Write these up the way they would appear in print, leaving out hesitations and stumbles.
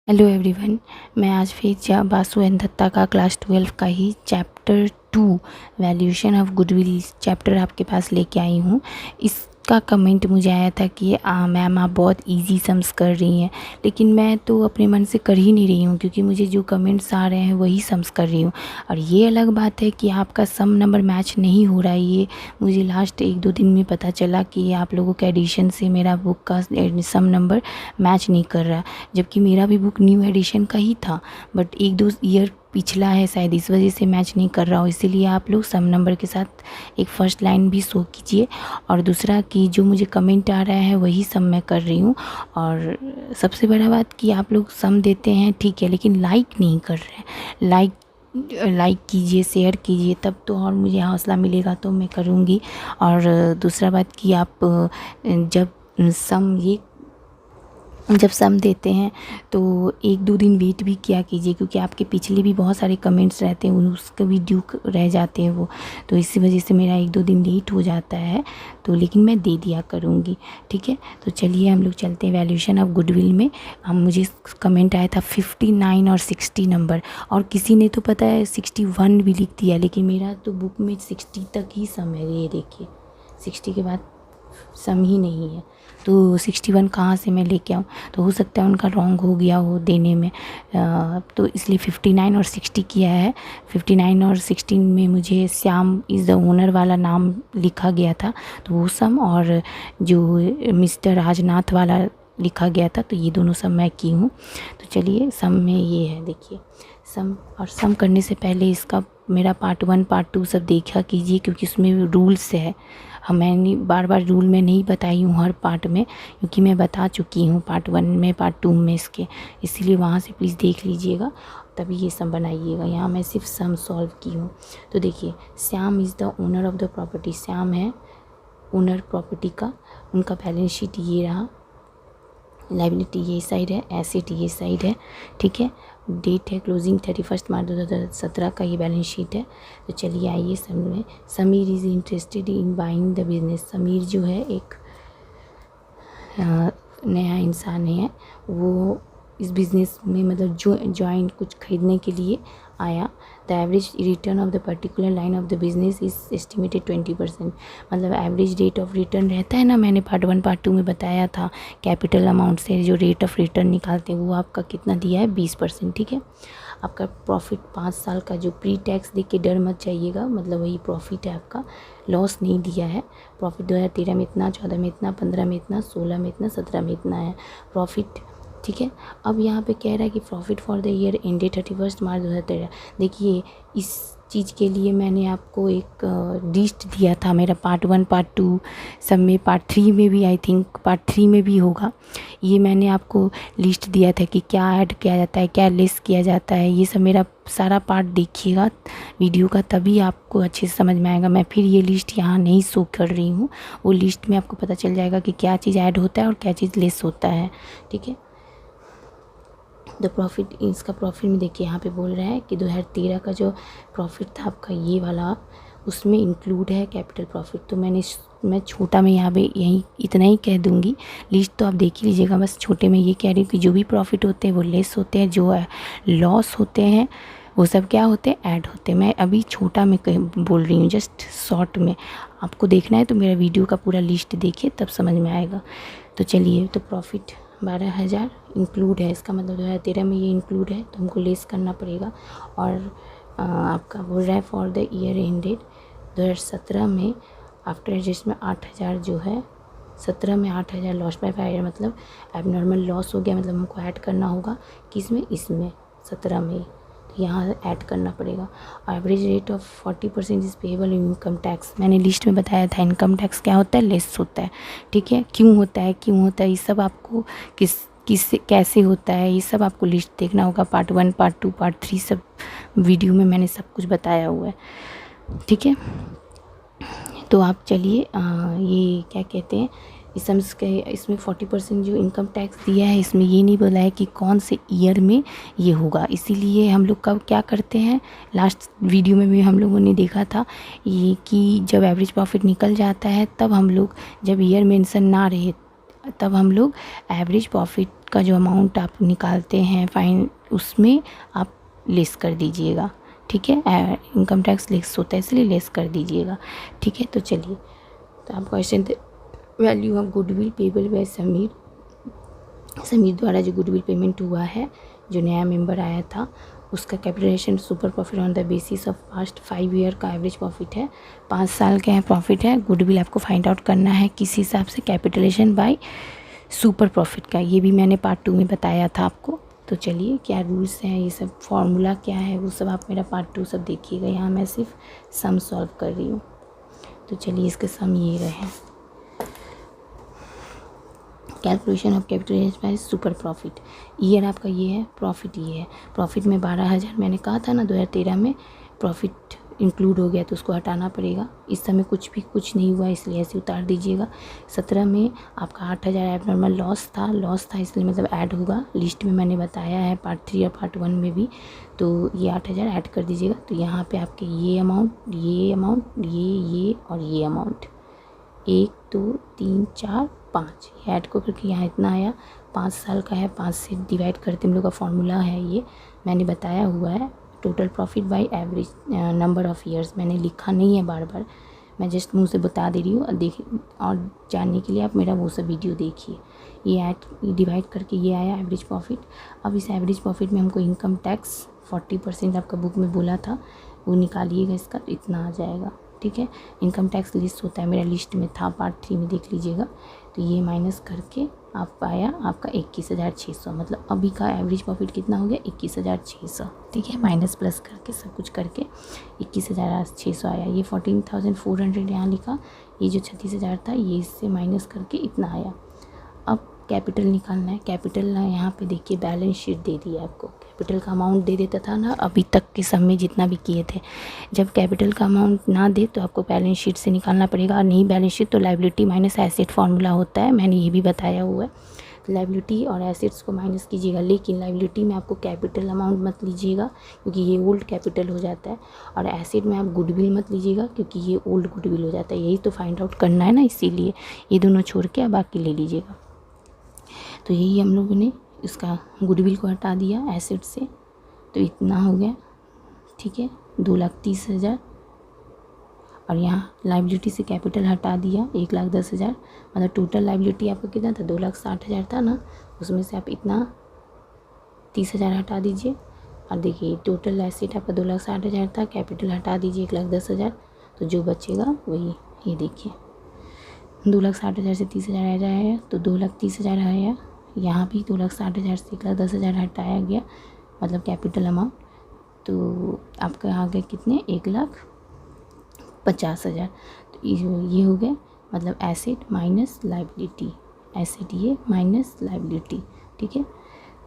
Hello everyone. मैं आज फिर बासु एंड दत्ता का क्लास 12 का ही chapter 2 valuation of goodwill chapter आपके पास लेके आई हूँ। इसका कमेंट मुझे आया था कि मैम आप बहुत इजी सम्स कर रही हैं, लेकिन मैं तो अपने मन से कर ही नहीं रही हूँ क्योंकि मुझे जो कमेंट्स आ रहे हैं वही सम्स कर रही हूँ। और ये अलग बात है कि आपका सम नंबर मैच नहीं हो रहा है। ये मुझे लास्ट 1-2 दिन में पता चला कि आप लोगों के एडिशन से मेरा बुक का सम नंबर मैच नहीं कर रहा, जबकि मेरा भी बुक न्यू एडिशन का ही था, बट 1-2 ईयर पिछला है, शायद इस वजह से मैच नहीं कर रहा हो। इसीलिए आप लोग सम नंबर के साथ एक फर्स्ट लाइन भी शो कीजिए, और दूसरा कि जो मुझे कमेंट आ रहा है वही सम मैं कर रही हूँ। और सबसे बड़ा बात कि आप लोग सम देते हैं ठीक है, लेकिन लाइक नहीं कर रहे हैं। लाइक कीजिए, शेयर कीजिए, तब तो और मुझे हौसला मिलेगा तो मैं करूँगी। और दूसरा बात कि आप जब सम देते हैं तो 1-2 दिन वेट भी किया कीजिए, क्योंकि आपके पिछले भी बहुत सारे कमेंट्स रहते हैं, उसके भी ड्यू रह जाते हैं वो, तो इसी वजह से मेरा 1-2 दिन लेट हो जाता है। तो लेकिन मैं दे दिया करूँगी, ठीक है। तो चलिए हम लोग चलते हैं वैल्यूएशन ऑफ गुडविल में। मुझे कमेंट आया था 59 और 60 नंबर, और किसी ने तो पता है 61 भी लिख दिया, लेकिन मेरा तो बुक में 60 तक ही सम है। ये देखिए 60 के बाद सम ही नहीं है, तो 61 कहाँ से मैं लेके आऊँ? तो हो सकता है उनका रॉन्ग हो गया हो देने में, तो इसलिए 59 और 60 किया है। 59 और 16 में मुझे श्याम इज़ द ओनर वाला नाम लिखा गया था, तो वो सम, और जो मिस्टर राजनाथ वाला लिखा गया था, तो ये दोनों सम मैं की हूँ। तो चलिए सम में ये है, देखिए सम। और सम करने से पहले इसका मेरा पार्ट 1 पार्ट 2 सब देखा कीजिए, क्योंकि उसमें रूल्स है। मैंने बार बार रूल में नहीं बताई हूँ हर पार्ट में, क्योंकि मैं बता चुकी हूँ पार्ट 1 में पार्ट 2 में इसके, इसीलिए वहाँ से प्लीज़ देख लीजिएगा, तभी ये सम बनाइएगा। यहाँ मैं सिर्फ सम सॉल्व की हूँ। तो देखिए Shyam is the owner of the property, Shyam है ओनर प्रॉपर्टी का। उनका बैलेंस शीट ये रहा, लाइबिलिटी ये साइड है, एसेट ये साइड है, ठीक है। डेट है क्लोजिंग 31 मार्च 2017 का ये बैलेंस शीट है। तो चलिए आइए सम में। Sameer is interested in buying the business. Sameer जो है एक नया इंसान है, वो इस बिज़नेस में मतलब जो जॉइंट कुछ खरीदने के लिए आया। The average return of the particular line of the business is estimated 20%। मतलब एवरेज रेट ऑफ रिटर्न रहता है ना, मैंने पार्ट 1 पार्ट 2 में बताया था, कैपिटल अमाउंट से जो रेट ऑफ रिटर्न निकालते हैं वो आपका कितना दिया है, 20%, ठीक है। आपका प्रॉफिट 5 साल का जो प्री टैक्स देख के डर मत जाइएगा, मतलब वही प्रॉफिट है आपका, लॉस नहीं दिया है। प्रॉफिट 2013 में इतना, 14 में इतना, 15 में इतना, 16 में इतना, 17 में इतना है प्रॉफिट, ठीक है। अब यहाँ पे कह रहा है कि profit for the year ended 31 मार्च 2013। देखिए इस चीज़ के लिए मैंने आपको एक लिस्ट दिया था, मेरा पार्ट 1 पार्ट 2 सब में, पार्ट 3 में भी, आई थिंक पार्ट 3 में भी होगा। ये मैंने आपको लिस्ट दिया था कि क्या ऐड किया जाता है, क्या लेस किया जाता है, ये सब मेरा सारा पार्ट देखिएगा वीडियो का, तभी आपको अच्छे से समझ में आएगा। मैं फिर ये लिस्ट यहाँ नहीं शो कर रही हूँ, वो लिस्ट में आपको पता चल जाएगा कि क्या चीज़ ऐड होता है और क्या चीज़ लेस होता है, ठीक है। द प्रॉफिट, इसका प्रॉफिट में देखिए यहाँ पे बोल रहा है कि 2013 का जो प्रॉफिट था आपका ये वाला, उसमें इंक्लूड है कैपिटल प्रॉफिट। तो मैं छोटा में यहाँ पे यही इतना ही कह दूँगी, लिस्ट तो आप देख ही लीजिएगा। बस छोटे में ये कह रही हूँ कि जो भी प्रॉफिट होते हैं वो लेस होते हैं, जो लॉस होते हैं वो सब क्या होते हैं, ऐड होते हैं। मैं अभी छोटा में बोल रही हूँ, जस्ट शॉर्ट में। आपको देखना है तो मेरा वीडियो का पूरा लिस्ट देखिए, तब समझ में आएगा। तो चलिए, तो प्रॉफिट 12,000 इंक्लूड है, इसका मतलब 2013 में ये इंक्लूड है, तो हमको लेस करना पड़ेगा। और आपका बोल रहा है फॉर द ईयर एंडेड 2017 में आफ्टर एडजस्टमेंट 8,000 जो है, 17 में 8,000 लॉस बाय फायर, मतलब एबनॉर्मल लॉस हो गया, मतलब हमको ऐड करना होगा किसमें, इसमें 17 में, तो यहाँ ऐड करना पड़ेगा। Average rate of 40% is payable income tax. मैंने लिस्ट में बताया था इनकम टैक्स क्या होता है, लेस होता है, ठीक है। क्यों होता है ये सब आपको किससे कैसे होता है, ये सब आपको लिस्ट देखना होगा। पार्ट 1 पार्ट 2 पार्ट 3 सब वीडियो में मैंने सब कुछ बताया हुआ है, ठीक है। तो आप चलिए ये क्या कहते हैं, इसमें 40% जो इनकम टैक्स दिया है, इसमें ये नहीं बोला है कि कौन से ईयर में ये होगा। इसीलिए हम लोग कब क्या करते हैं, लास्ट वीडियो में भी हम लोगों ने देखा था ये कि जब एवरेज प्रॉफिट निकल जाता है तब हम लोग, जब ईयर मेंशन ना रहे तब हम लोग एवरेज प्रॉफिट का जो अमाउंट आप निकालते हैं फाइन, उसमें आप लेस कर दीजिएगा, ठीक है। इनकम टैक्स लेस होता है इसलिए लेस कर दीजिएगा, ठीक है। तो चलिए, तो आप question value of goodwill payable by Sameer द्वारा जो गुडविल पेमेंट हुआ है, जो नया मेंबर आया था, उसका capitalisation super profit on the basis of past 5 year का एवरेज प्रॉफिट है, 5 साल का प्रॉफिट है। गुडविल आपको फाइंड आउट करना है किस हिसाब से, कैपिटलाइजेशन बाय सुपर प्रॉफिट का। ये भी मैंने पार्ट 2 में बताया था आपको। तो चलिए, क्या रूल्स हैं, ये सब फॉर्मूला क्या है, वो सब आप मेरा पार्ट 2 सब देखिएगा। यहाँ मैं सिर्फ सम सॉल्व कर रही हूँ। तो चलिए, इसके सम ये रहे। Calculation of capitalisation by super profit. Year आपका ये है, प्रॉफिट ये है। प्रॉफिट में 12,000 मैंने कहा था ना 2013 में प्रॉफिट इंक्लूड हो गया, तो उसको हटाना पड़ेगा। इस समय कुछ नहीं हुआ, इसलिए ऐसे उतार दीजिएगा। 17 में आपका 8,000 एबनॉर्मल लॉस था इसलिए मतलब ऐड होगा। लिस्ट में मैंने बताया है पार्ट 3 और पार्ट 1 में भी। तो ये 8,000 ऐड कर दीजिएगा। तो यहाँ पे आपके ये अमाउंट, ये और ये अमाउंट 1 2 3 4 5 ऐड को करके यहाँ इतना आया। 5 साल का है, 5 से डिवाइड करते हम लोग का फॉर्मूला है, ये मैंने बताया हुआ है। Total profit by average number of years मैंने लिखा नहीं है बार बार, मैं जस्ट मुंह से बता दे रही हूँ। और जानने के लिए आप मेरा वो सब वीडियो देखिए। ये ऐड डिवाइड करके ये आया एवरेज प्रॉफिट। अब इस एवरेज प्रॉफिट में हमको इनकम टैक्स 40% आपका बुक में बोला था, वो निकालिएगा, इसका तो इतना आ जाएगा, ठीक है। इनकम टैक्स लिस्ट होता है, मेरा लिस्ट में था, पार्ट 3 में देख लीजिएगा। तो ये माइनस करके आप आया आपका 21,600, मतलब अभी का एवरेज प्रॉफिट कितना हो गया 21,600, ठीक है। माइनस प्लस करके सब कुछ करके 21,600 आया। ये 14,400 यहाँ लिखा, ये जो 36,000 था ये इससे माइनस करके इतना आया। अब कैपिटल निकालना है। कैपिटल ना यहाँ पे देखिए बैलेंस शीट दे दी है आपको। कैपिटल का अमाउंट दे देता था ना अभी तक के सम में जितना भी किए थे। जब कैपिटल का अमाउंट ना दे तो आपको बैलेंस शीट से निकालना पड़ेगा, और नहीं बैलेंस शीट तो लायबिलिटी माइनस एसेट फार्मूला होता है, मैंने ये भी बताया हुआ है। लायबिलिटी और एसेट्स को माइनस कीजिएगा, लेकिन लायबिलिटी में आपको कैपिटल अमाउंट मत लीजिएगा क्योंकि ये ओल्ड कैपिटल हो जाता है, और एसेट में आप गुडविल मत लीजिएगा क्योंकि ये ओल्ड गुडविल हो जाता है। यही तो फाइंड आउट करना है ना, इसीलिए ये दोनों छोड़ के आप बाकी ले लीजिएगा। तो यही हम लोगों ने इसका गुडविल को हटा दिया एसेट से, तो इतना हो गया, ठीक है, 2,30,000। और यहाँ लायबिलिटी से कैपिटल हटा दिया 1,10,000, मतलब टोटल लायबिलिटी आपका कितना था 2,60,000 था ना, उसमें से आप इतना 30,000 हटा दीजिए। और देखिए टोटल एसेट आपका 2,60,000 था, कैपिटल हटा दीजिए 1,10,000, तो जो बचेगा वही ये देखिए 2,60,000 से 30,000 आ जाएगा तो 2,30,000 आया। यहाँ भी 2,60,000 से 1,10,000 हटाया गया, मतलब कैपिटल अमाउंट, तो आपका आ गए कितने 1,50,000। तो ये हो गया, मतलब एसेट माइनस लायबिलिटी, एसेट ये माइनस लायबिलिटी, ठीक है।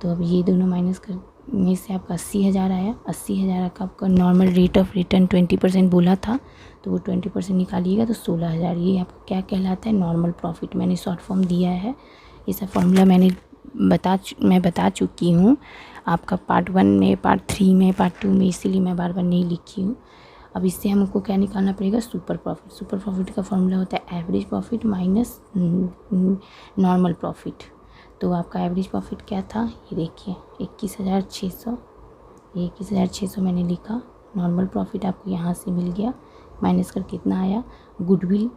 तो अब ये दोनों माइनस करने से आपका 80,000 आया। 80,000 का आपका नॉर्मल रेट ऑफ रिटर्न 20% बोला था, तो वो 20% निकालिएगा तो 16,000। ये आपका क्या कहलाता है, नॉर्मल प्रॉफिट। मैंने शॉर्ट फॉर्म दिया है, ये सब फॉर्मूला मैं बता चुकी हूँ आपका पार्ट 1 में, पार्ट 3 में, पार्ट 2 में, इसीलिए मैं बार बार नहीं लिखी हूँ। अब इससे हमको क्या निकालना पड़ेगा, सुपर प्रॉफिट। सुपर प्रॉफिट का फॉर्मूला होता है average profit minus normal profit. तो आपका एवरेज प्रॉफिट क्या था, ये देखिए 21,600, ये 21,600 मैंने लिखा। नॉर्मल प्रॉफिट आपको यहाँ से मिल गया, माइनस कर कितना आया। गुडविल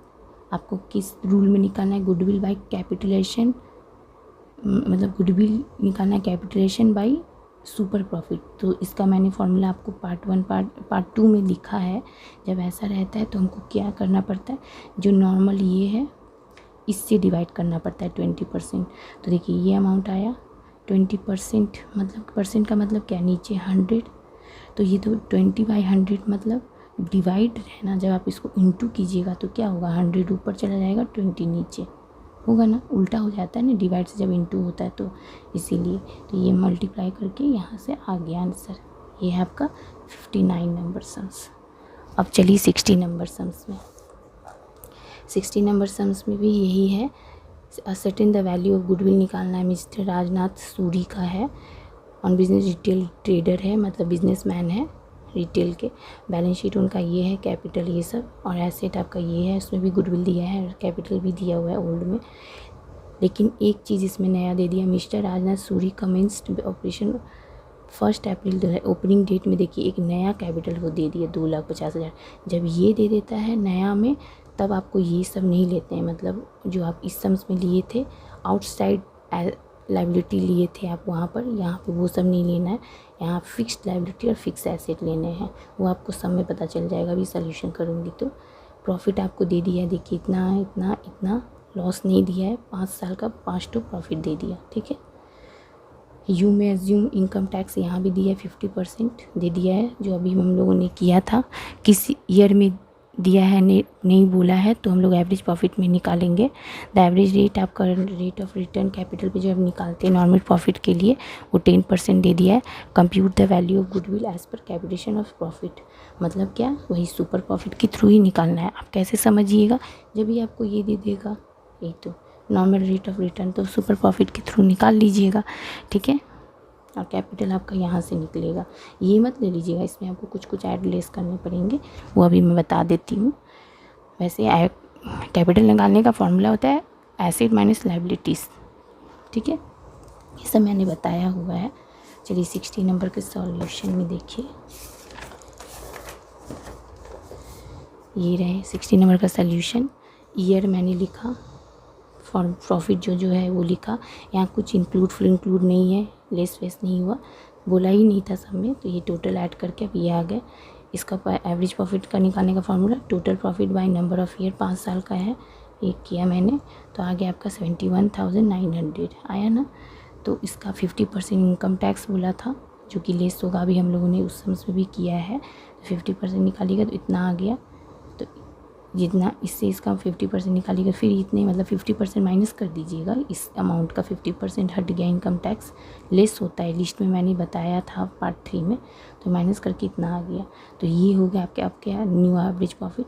आपको किस रूल में निकालना है, गुडविल बाय कैपिटलाइजेशन, मतलब गुडविल निकालना है कैपिटलाइजेशन बाय सुपर प्रॉफिट। तो इसका मैंने फॉर्मूला आपको पार्ट 2 में लिखा है। जब ऐसा रहता है तो हमको क्या करना पड़ता है, जो नॉर्मल ये है इससे डिवाइड करना पड़ता है 20%। तो देखिए ये अमाउंट आया 20%, मतलब परसेंट का मतलब क्या, नीचे 100, तो ये तो 20/100 मतलब डिवाइड रहना। जब आप इसको इंटू कीजिएगा तो क्या होगा, 100 ऊपर चला जाएगा 20 नीचे होगा ना, उल्टा हो जाता है ना डिवाइड से जब इंटू होता है, तो इसीलिए तो ये मल्टीप्लाई करके यहाँ से आ गया आंसर। ये है आपका 59 नंबर सम्स। अब चलिए 60 नंबर सम्स में। 60 नंबर सम्स में भी यही है, certain the value of goodwill निकालना है। मिस्टर राजनाथ सूरी का है, ऑन बिजनेस रिटेल ट्रेडर है, मतलब बिजनेसमैन है रिटेल के। बैलेंस शीट उनका ये है, कैपिटल ये सब, और एसेट आपका ये है, उसमें भी गुडविल दिया है और कैपिटल भी दिया हुआ है ओल्ड में। लेकिन एक चीज़ इसमें नया दे दिया, mister Rajnath Suri commenced operation 1 अप्रैल 2000। ओपनिंग डेट में देखिए एक नया कैपिटल वो दे दिया 2,50,000। जब ये दे देता है नया में, तब आपको ये सब नहीं लेते हैं, मतलब जो आप इस सम्स में लिए थे, आउटसाइड लाइबिलिटी लिए थे आप वहाँ पर, यहाँ पे वो सब नहीं लेना है। यहाँ फिक्स्ड लाइबिलिटी और फिक्स एसेट लेने हैं, वो आपको सब में पता चल जाएगा अभी सोल्यूशन करूँगी तो। प्रॉफिट आपको दे दिया है, देखिए इतना इतना इतना, लॉस नहीं दिया है, 5 साल का 5 तो प्रॉफिट दे दिया, ठीक है। यू में एज्यूम इनकम टैक्स यहाँ भी दिया है 50% दे दिया है, जो अभी हम लोगों ने किया था। किस ईयर में दिया है नहीं बोला है, तो हम लोग एवरेज प्रॉफिट में निकालेंगे। द एवरेज रेट आपका रेट ऑफ रिटर्न कैपिटल पे जो हम निकालते हैं नॉर्मल प्रॉफिट के लिए, वो 10% दे दिया है। Compute the value of goodwill as per capitation of profit, मतलब क्या, वही सुपर प्रॉफिट के थ्रू ही निकालना है। आप कैसे समझिएगा, जब भी आपको ये दे देगा, यही तो नॉर्मल रेट ऑफ रिटर्न, तो सुपर प्रॉफिट के थ्रू निकाल लीजिएगा, ठीक है। और कैपिटल आपका यहाँ से निकलेगा, ये मत ले लीजिएगा, इसमें आपको कुछ कुछ ऐड लेस करने पड़ेंगे, वो अभी मैं बता देती हूँ। वैसे कैपिटल निकालने का फॉर्मूला होता है एसेट माइनस लाइबिलिटीज़, ठीक है, ये सब मैंने बताया हुआ है। चलिए 60 नंबर के सॉल्यूशन में देखिए, ये रहे 60 नंबर का सॉल्यूशन। ईयर मैंने लिखा, फॉर प्रॉफिट जो है वो लिखा, यहाँ कुछ इंक्लूड नहीं है, लेस वेस नहीं हुआ, बोला ही नहीं था सब में, तो ये टोटल ऐड करके अब ये आ गया। इसका एवरेज प्रॉफिट का निकालने का formula total profit by number of year, 5 साल का है, एक किया मैंने, तो आ गया आपका 71,900 आया ना। तो इसका 50% इनकम टैक्स बोला था, जो कि लेस होगा, अभी हम लोगों ने उस सम्स में भी किया है, तो 50% निकालिएगा तो इतना आ गया। तो जितना इससे इसका 50% निकालिएगा, फिर इतने मतलब 50% माइनस कर दीजिएगा, इस अमाउंट का 50% हट गया, इनकम टैक्स लेस होता है, लिस्ट में मैंने बताया था पार्ट 3 में, तो माइनस करके इतना आ गया। तो ये हो गया आपके न्यू एवरेज प्रॉफिट।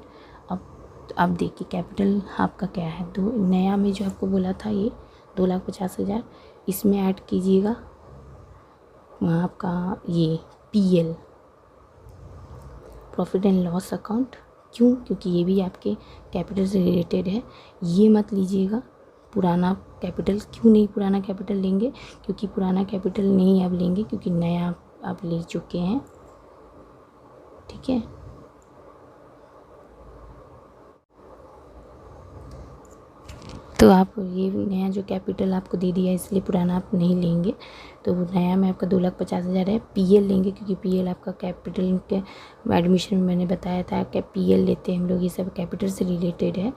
अब देखिए कैपिटल आपका क्या है, तो नया में जो आपको बोला था ये 2,50,000, इसमें ऐड कीजिएगा आपका ये PL, profit and loss account. क्यों? क्योंकि ये भी आपके कैपिटल से रिलेटेड है। ये मत लीजिएगा पुराना कैपिटल। क्यों नहीं पुराना कैपिटल लेंगे? क्योंकि पुराना कैपिटल नहीं अब लेंगे, क्योंकि नया आप ले चुके हैं, ठीक है। तो आप ये नया जो कैपिटल आपको दे दिया, इसलिए पुराना आप नहीं लेंगे। तो नया में आपका 2,50,000 है। PL लेंगे, क्योंकि PL आपका कैपिटल के एडमिशन में मैंने बताया था कि PL लेते हैं हम लोग, ये सब कैपिटल से रिलेटेड है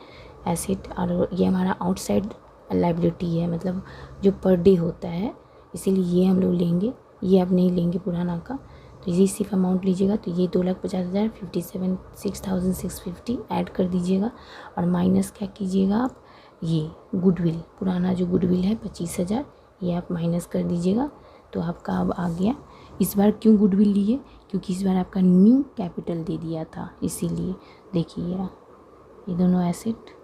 एसेट, और ये हमारा आउटसाइड लाइबिलिटी है, मतलब जो पर डे होता है, इसीलिए ये हम लोग लेंगे, ये आप नहीं लेंगे पुराना का। तो ये सिर्फ अमाउंट लीजिएगा, तो ये 2,50,000 57,650 ऐड कर दीजिएगा, और माइनस क्या कीजिएगा आप, ये गुडविल, पुराना जो गुडविल है 25,000, ये आप माइनस कर दीजिएगा। तो आपका अब आ गया। इस बार क्यों गुडविल लिए? क्योंकि इस बार आपका न्यू कैपिटल दे दिया था, इसीलिए। देखिए ये दोनों एसेट,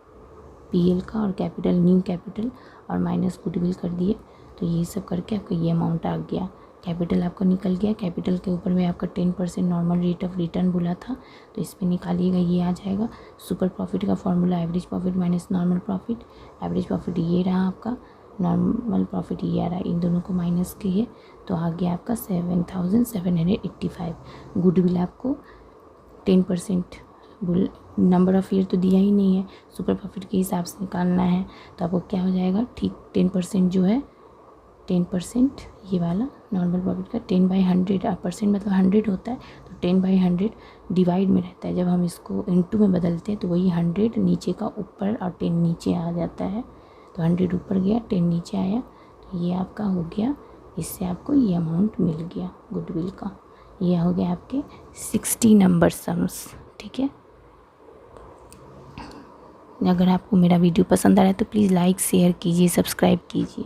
PL का और कैपिटल, न्यू कैपिटल और माइनस गुडविल कर दिए, तो ये सब करके आपका ये अमाउंट आ गया। कैपिटल आपका निकल गया। कैपिटल के ऊपर में आपका 10% नॉर्मल रेट ऑफ रिटर्न बोला था, तो इस पर निकालिएगा, ये आ जाएगा। सुपर प्रॉफिट का formula average profit minus normal profit. Average profit ये रहा आपका, नॉर्मल प्रॉफिट ये आ रहा है, इन दोनों को माइनस किए तो आ गया आपका 7,785। गुडविल आपको 10% नंबर ऑफ़ ईयर तो दिया ही नहीं है, सुपर प्रॉफिट के हिसाब से निकालना है, तो आपको क्या हो जाएगा, ठीक 10% जो है, 10% ये वाला नॉर्मल प्रॉफिट का 10/100, परसेंट मतलब 100 होता है, तो 10/100 डिवाइड में रहता है। जब हम इसको इनटू में बदलते हैं तो वही 100 नीचे का ऊपर और 10 नीचे आ जाता है, तो 100 ऊपर गया, 10 नीचे आया, तो ये आपका हो गया। इससे आपको ये अमाउंट मिल गया गुडविल का। ये हो गया आपके 60 नंबर सम्स, ठीक है। अगर आपको मेरा वीडियो पसंद आ रहा है तो प्लीज़ लाइक शेयर कीजिए, सब्सक्राइब कीजिए।